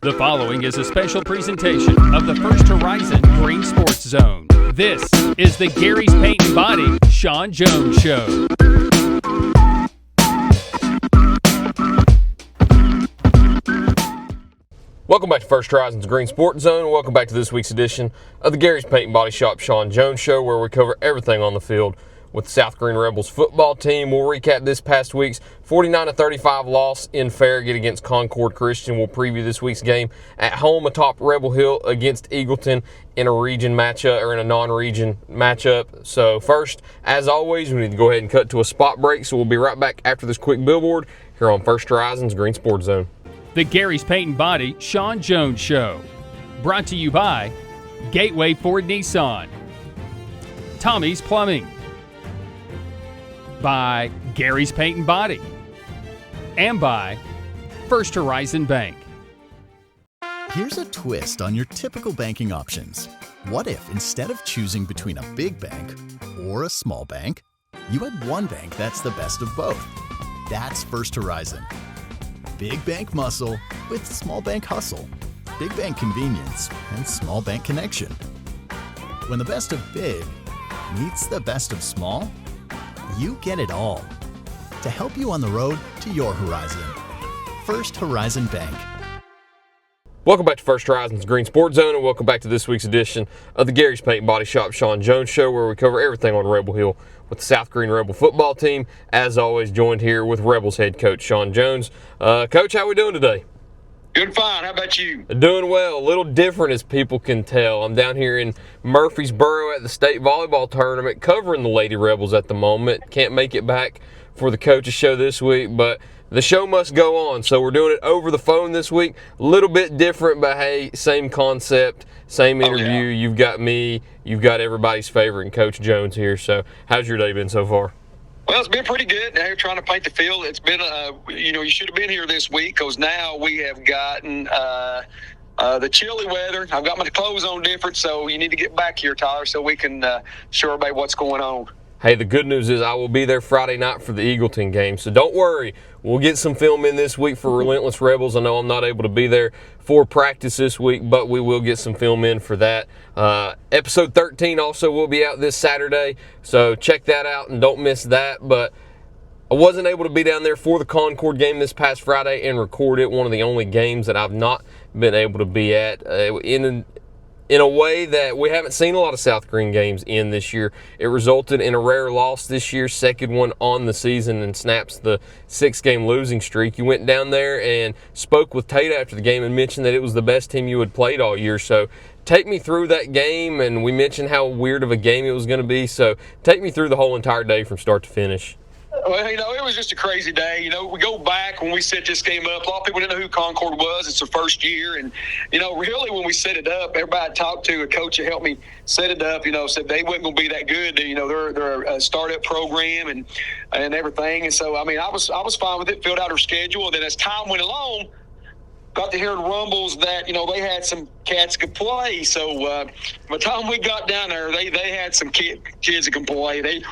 The following is a special presentation of the First Horizon Green Sports Zone. This is the Gary's Paint and Body Shawn Jones Show. Welcome back to First Horizon's Green Sports Zone. Welcome back to this week's edition of the Gary's Paint and Body Shop Shawn Jones Show, where we cover everything on the field with the South Green Rebels football team. We'll recap this past week's 49-35 loss in Farragut against Concord Christian. We'll preview this week's game at home atop Rebel Hill against Eagleton in a region matchup or in a non-region matchup. So first, as always, we need to go ahead and cut to a spot break. So we'll be right back after this quick billboard here on First Horizon's Green Sports Zone. The Gary's Paint and Body Shawn Jones Show. Brought to you by Gateway Ford Nissan, Tommy's Plumbing, by Gary's Paint and Body, and by First Horizon Bank. Here's a twist on your typical banking options. What if instead of choosing between a big bank or a small bank, you had one bank that's the best of both? That's First Horizon. Big bank muscle with small bank hustle. Big bank convenience and small bank connection. When the best of big meets the best of small, you get it all. To help you on the road to your horizon. First Horizon Bank. Welcome back to First Horizon's Green Sports Zone, and welcome back to this week's edition of the Gary's Paint and Body Shop Shawn Jones Show, where we cover everything on Rebel Hill with the South Green Rebel football team. As always, joined here with Rebels head coach Shawn Jones. Coach, how we doing today? Good, fine. How about you? Doing well. A little different, as people can tell. I'm down here in Murfreesboro at the state volleyball tournament covering the Lady Rebels at the moment. Can't make it back for the coaches show this week, but the show must go on. So we're doing it over the phone this week. A little bit different, but hey, same concept, same interview. Oh, yeah. You've got me. You've got everybody's favorite, and Coach Jones here. So how's your day been so far? Well, it's been pretty good. Now you're trying to paint the field. It's been, you should have been here this week because now we have gotten the chilly weather. I've got my clothes on different, so you need to get back here, Tyler, so we can show everybody what's going on. Hey, the good news is I will be there Friday night for the Eagleton game, so don't worry. We'll get some film in this week for Relentless Rebels. I know I'm not able to be there for practice this week, but we will get some film in for that. Episode 13 also will be out this Saturday, so check that out and don't miss that. But I wasn't able to be down there for the Concord game this past Friday and record it, one of the only games that I've not been able to be at. In a way that we haven't seen a lot of South Green games in this year. It resulted in a rare loss this year, second one on the season, and snaps the 6-game losing streak. You went down there and spoke with Tate after the game and mentioned that it was the best team you had played all year. So take me through that game, and we mentioned how weird of a game it was going to be. So take me through the whole entire day from start to finish. Well, it was just a crazy day. We go back when we set this game up. A lot of people didn't know who Concord was. It's their first year. And, really when we set it up, everybody I talked to, a coach that helped me set it up, said they wasn't going to be that good. They're a startup program and everything. And so, I was fine with it, filled out our schedule. And then as time went along, got to hear the rumbles that, they had some cats that could play. So by the time we got down there, they had some kids that can play.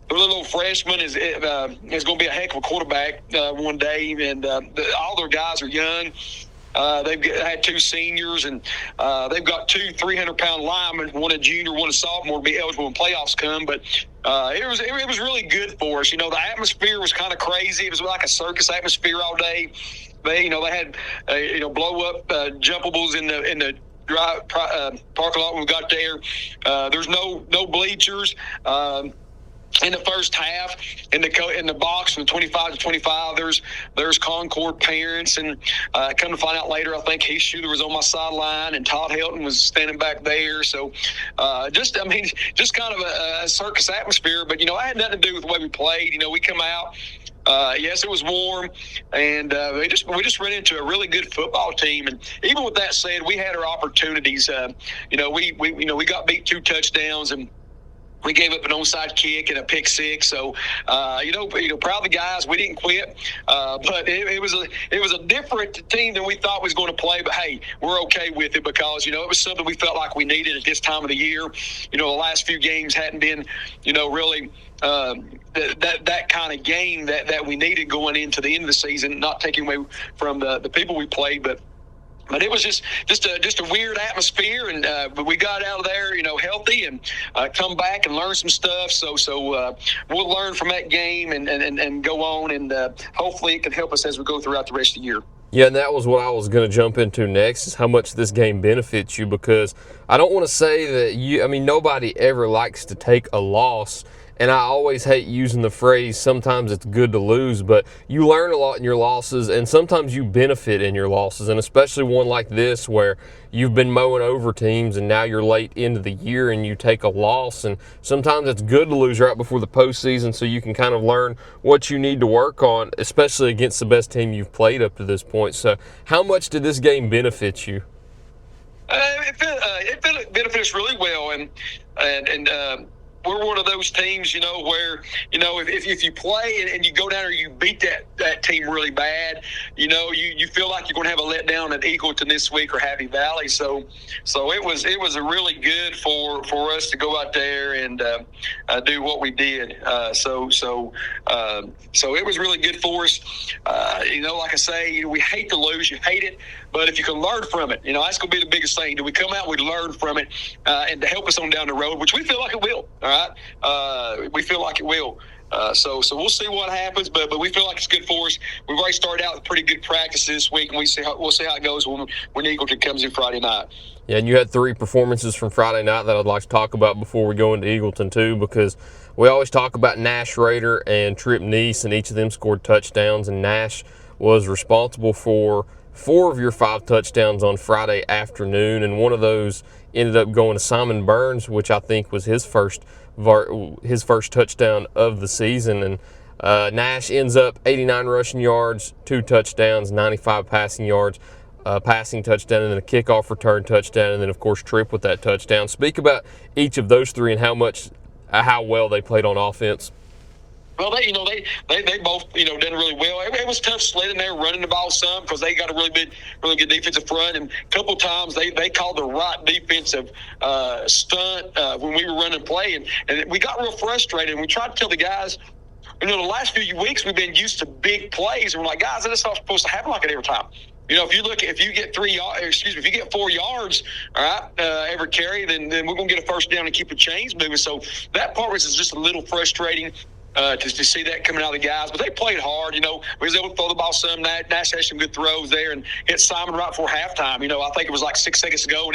The little freshman is going to be a heck of a quarterback one day, and all their guys are young. They've had 2 seniors, and they've got 2 300-pound linemen, one a junior, one a sophomore, to be eligible when playoffs come. But it was really good for us. The atmosphere was kind of crazy. It was like a circus atmosphere all day. They had blow up jumpables in the parking lot when we got there. There's no bleachers. In the first half, in the box from 25 to 25, there's Concord parents, and come to find out later, I think Heath Shooter was on my sideline, and Todd Helton was standing back there. So, just kind of a circus atmosphere. But I had nothing to do with the way we played. We come out. Yes, it was warm, and we just ran into a really good football team. And even with that said, we had our opportunities. We got beat 2 touchdowns, and we gave up an onside kick and a pick 6. So, proud of the guys. We didn't quit, but it was a different team than we thought was going to play. But hey, we're okay with it because it was something we felt like we needed at this time of the year. The last few games hadn't been, really that kind of game that we needed going into the end of the season. Not taking away from the people we played, but But it was just a weird atmosphere, and but we got out of there, healthy, and come back and learn some stuff. So we'll learn from that game and go on, and hopefully it can help us as we go throughout the rest of the year. Yeah, and that was what I was going to jump into next, is how much this game benefits you, because I don't want to say that nobody ever likes to take a loss, and I always hate using the phrase, sometimes it's good to lose, but you learn a lot in your losses, and sometimes you benefit in your losses, and especially one like this where you've been mowing over teams and now you're late into the year and you take a loss, and sometimes it's good to lose right before the postseason so you can kind of learn what you need to work on, especially against the best team you've played up to this point. So how much did this game benefit you? It benefits really well, and we're one of those teams, where, if you play and you go down there, you beat that team really bad, you feel like you're going to have a letdown at Eagleton this week or Happy Valley. So it was a really good for us to go out there and do what we did. So it was really good for us. Like I say, we hate to lose, you hate it, but if you can learn from it, that's going to be the biggest thing. Do we come out, we learn from it, and to help us on down the road, which we feel like it will. All right, we feel like it will. So we'll see what happens, but we feel like it's good for us. We've already started out with pretty good practice this week, and we'll see how it goes when Eagleton comes in Friday night. Yeah, and you had 3 performances from Friday night that I'd like to talk about before we go into Eagleton too, because we always talk about Nash Rader and Trip Neese, and each of them scored touchdowns, and Nash was responsible for 4 of your 5 touchdowns on Friday afternoon, and one of those ended up going to Simon Burns, which I think was his first touchdown of the season. And Nash ends up 89 rushing yards, 2 touchdowns, 95 passing yards, passing touchdown, and then a kickoff return touchdown, and then of course Tripp with that touchdown. Speak about each of those 3 and how well they played on offense. Well, they both, done really well. It was tough sledding there, running the ball some, because they got a really good defensive front. And a couple of times they called the right defensive stunt when we were running play. And we got real frustrated. And we tried to tell the guys, the last few weeks we've been used to big plays. And we're like, guys, that's not supposed to happen like it every time. If you get 4 yards, all right, every carry, then we're going to get a first down and keep the chains moving. So that part was just a little frustrating. To see that coming out of the guys, but they played hard. We was able to throw the ball some. Nash had some good throws there and hit Simon right before halftime. I think it was like 6 seconds ago,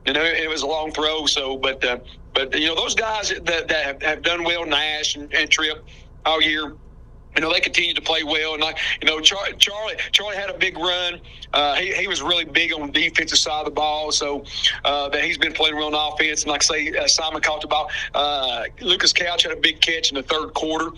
and it was a long throw. So, but those guys that have done well, Nash and Tripp all year, they continue to play well. And Charlie had a big run. He was really big on the defensive side of the ball, so that he's been playing well on offense. And like I say, Simon caught the ball. Lucas Couch had a big catch in the third quarter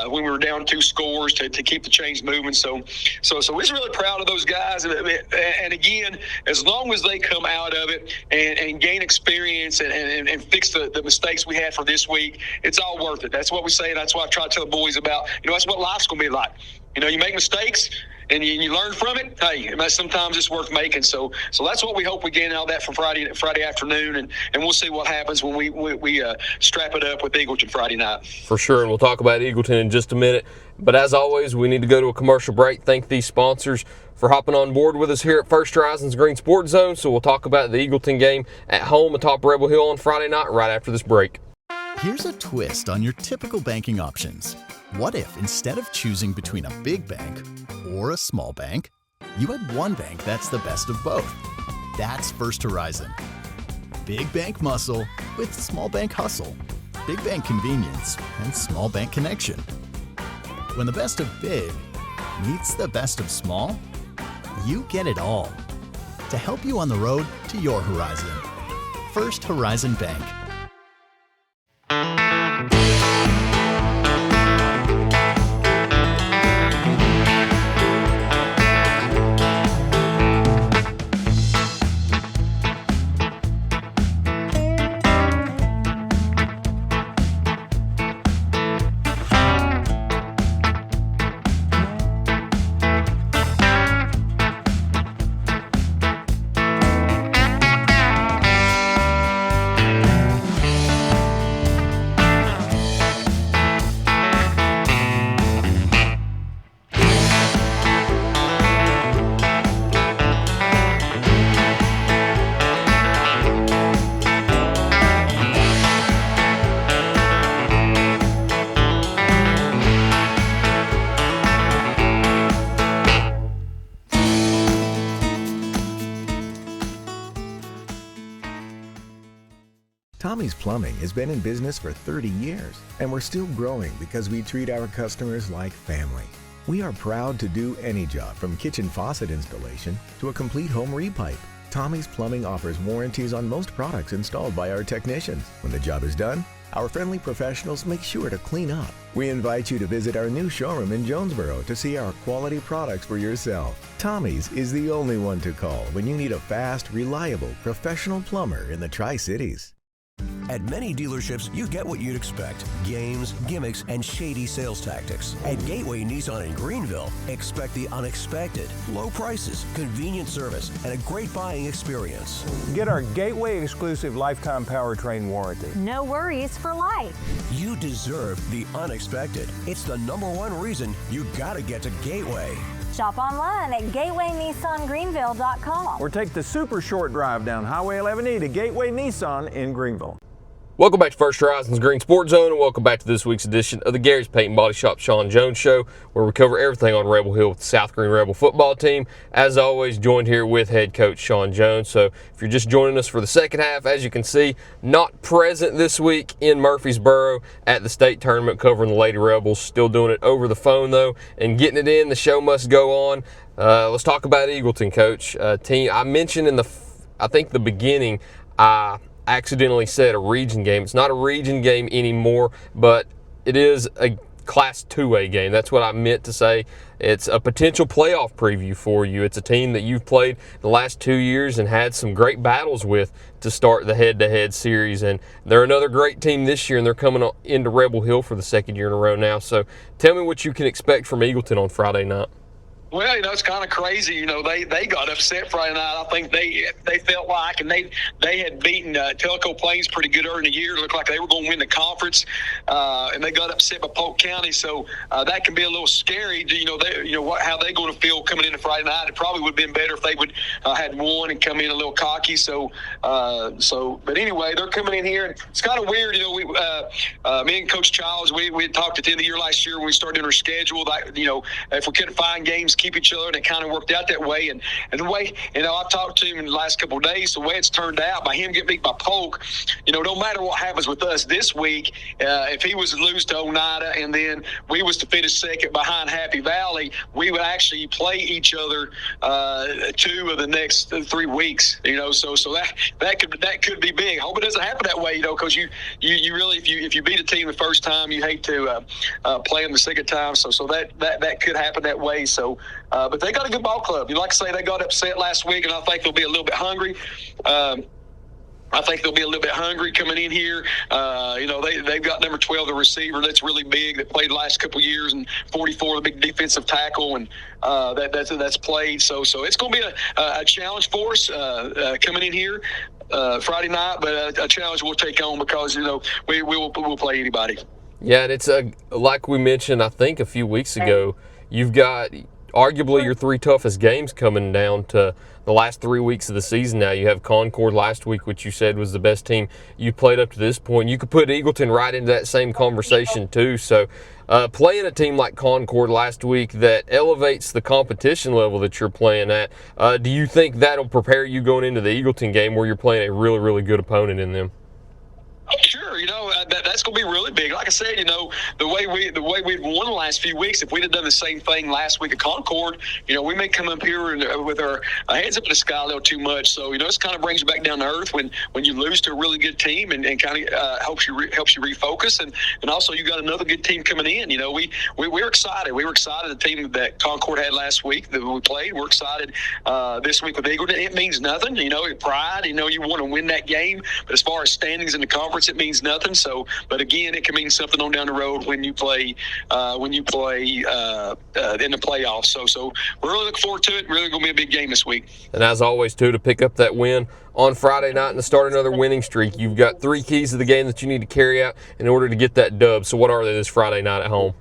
when we were down 2 scores to keep the chains moving. So we're really proud of those guys. And again, as long as they come out of it and gain experience and fix the mistakes we had for this week, it's all worth it. That's what we say, and that's what I try to tell the boys about. That's what life's going to be like. You make mistakes and you learn from it. Hey, sometimes it's worth making. So that's what we hope we gain out of that from Friday afternoon, and we'll see what happens when we strap it up with Eagleton Friday night. For sure, and we'll talk about Eagleton in just a minute. But as always, we need to go to a commercial break. Thank these sponsors for hopping on board with us here at First Horizons Green Sports Zone. So we'll talk about the Eagleton game at home atop Rebel Hill on Friday night right after this break. Here's a twist on your typical banking options. What if, instead of choosing between a big bank or a small bank, you had one bank that's the best of both? That's First Horizon. Big bank muscle with small bank hustle. Big bank convenience and small bank connection. When the best of big meets the best of small, you get it all. To help you on the road to your horizon. First Horizon Bank. Tommy's Plumbing has been in business for 30 years, and we're still growing because we treat our customers like family. We are proud to do any job from kitchen faucet installation to a complete home repipe. Tommy's Plumbing offers warranties on most products installed by our technicians. When the job is done, our friendly professionals make sure to clean up. We invite you to visit our new showroom in Jonesboro to see our quality products for yourself. Tommy's is the only one to call when you need a fast, reliable, professional plumber in the Tri-Cities. At many dealerships, you get what you'd expect. Games, gimmicks, and shady sales tactics. At Gateway Nissan in Greenville, expect the unexpected. Low prices, convenient service, and a great buying experience. Get our Gateway exclusive lifetime powertrain warranty. No worries for life. You deserve the unexpected. It's the #1 reason you gotta get to Gateway. Shop online at GatewayNissanGreenville.com. Or take the super short drive down Highway 11E to Gateway Nissan in Greenville. Welcome back to First Horizons Green Sports Zone, and welcome back to this week's edition of the Gary's Paint and Body Shop Shawn Jones Show, where we cover everything on Rebel Hill with the South Green Rebel football team. As always, joined here with head coach Shawn Jones. So if you're just joining us for the second half, as you can see, not present this week in Murfreesboro at the state tournament covering the Lady Rebels. Still doing it over the phone, though, and getting it in. The show must go on. Let's talk about Eagleton, Coach. Team, I mentioned in the beginning, accidentally said a region game. It's not a region game anymore, but it is a Class 2A game. That's what I meant to say. It's a potential playoff preview for you. It's a team that you've played the last 2 years and had some great battles with to start the head-to-head series. And they're another great team this year, and they're coming into Rebel Hill for the second year in a row now. So tell me what you can expect from Eagleton on Friday night. Well, it's kind of crazy. They got upset Friday night. I think they felt like, and they had beaten Tellico Plains pretty good early in the year. It looked like they were going to win the conference, and they got upset by Polk County. So that can be a little scary. How they going to feel coming into Friday night? It probably would have been better if they would had won and come in a little cocky. But anyway, they're coming in here. And it's kind of weird. Me and Coach Childs, we had talked at the end of the year last year when we started doing our schedule. That if we couldn't find games, keep each other, and it kind of worked out that way. And the way, I've talked to him in the last couple of days, the way it's turned out, by him getting beat by Polk, no matter what happens with us this week, if he was to lose to Oneida and then we was to finish second behind Happy Valley, we would actually play each other 2 of the next 3 weeks, so that could be big. I hope it doesn't happen that way, because you really, if you beat a team the first time, you hate to play them the second time, so that could happen that way. So but they got a good ball club. Like I say, they got upset last week, and I think they'll be a little bit hungry. Coming in here. They've got number 12, the receiver, that's really big, that played the last couple of years, and 44, the big defensive tackle, and that's played. So it's going to be a challenge for us coming in here Friday night, but a challenge we'll take on because we'll play anybody. Yeah, and it's like we mentioned, I think a few weeks ago, you've got arguably your 3 toughest games coming down to the last 3 weeks of the season now. You have Concord last week, which you said was the best team you played up to this point. You could put Eagleton right into that same conversation too. So playing a team like Concord last week that elevates the competition level that you're playing at, do you think that'll prepare you going into the Eagleton game where you're playing a really, really good opponent in them? Sure, that's going to be really big. Like I said, the way we've won the last few weeks, if we'd have done the same thing last week at Concord, we may come up here with our heads up in the sky a little too much. So, it kind of brings you back down to earth when you lose to a really good team and kind of helps you refocus. And also you got another good team coming in. We're excited. We were excited. The team that Concord had last week that we played, we're excited this week with Eagleton. It means nothing. Pride. You want to win that game. But as far as standings in the conference, it means nothing. So, but again, it can mean something on down the road when you play in the playoffs. So we're really looking forward to it. Really going to be a big game this week. And as always, too, to pick up that win on Friday night and to start another winning streak, you've got 3 keys to the game that you need to carry out in order to get that dub. So what are they this Friday night at home?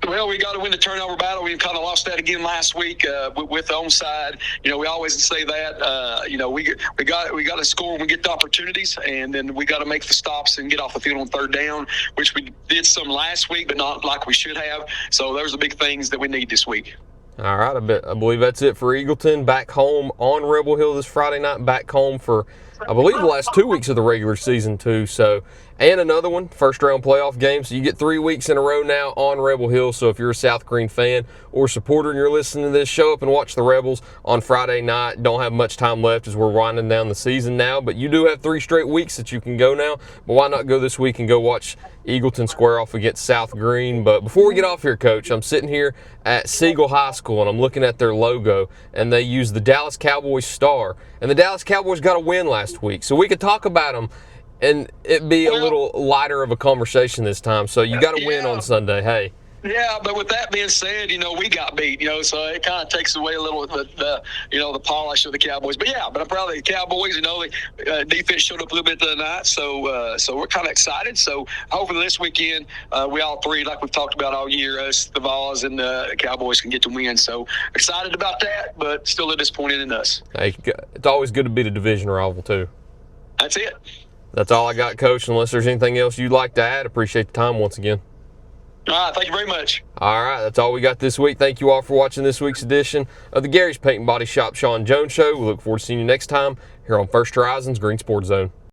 Well, we got to win the turnover battle. We kind of lost that again last week with the onside. We always say that. We got to score when we get the opportunities, and then we got to make the stops and get off the field on 3rd down, which we did some last week, but not like we should have. So those are the big things that we need this week. All right, I believe that's it for Eagleton. Back home on Rebel Hill this Friday night. Back home for, I believe, the last 2 weeks of the regular season too. So, and another one, first round playoff game. So you get 3 weeks in a row now on Rebel Hill. So if you're a South Green fan or supporter and you're listening to this, show up and watch the Rebels on Friday night. Don't have much time left as we're winding down the season now, but you do have 3 straight weeks that you can go now. But why not go this week and go watch Eagleton square off against South Green? But before we get off here, Coach, I'm sitting here at Siegel High School and I'm looking at their logo, and they use the Dallas Cowboys star. And the Dallas Cowboys got a win last week, so we could talk about them and it be a little lighter of a conversation this time. So you got to win on Sunday. Hey. Yeah, but with that being said, we got beat, so it kind of takes away a little the polish of the Cowboys. But yeah, but I'm proud of the Cowboys. The defense showed up a little bit the other night, so we're kind of excited. So hopefully this weekend, we all three, like we've talked about all year, us, the Vols, and the Cowboys can get to win. So excited about that, but still a little disappointed in us. Hey, it's always good to beat a division rival too. That's it. That's all I got, Coach. Unless there's anything else you'd like to add, appreciate the time once again. All right, thank you very much. All right, that's all we got this week. Thank you all for watching this week's edition of the Gary's Paint and Body Shop Shawn Jones Show. We look forward to seeing you next time here on First Horizons Green Sports Zone.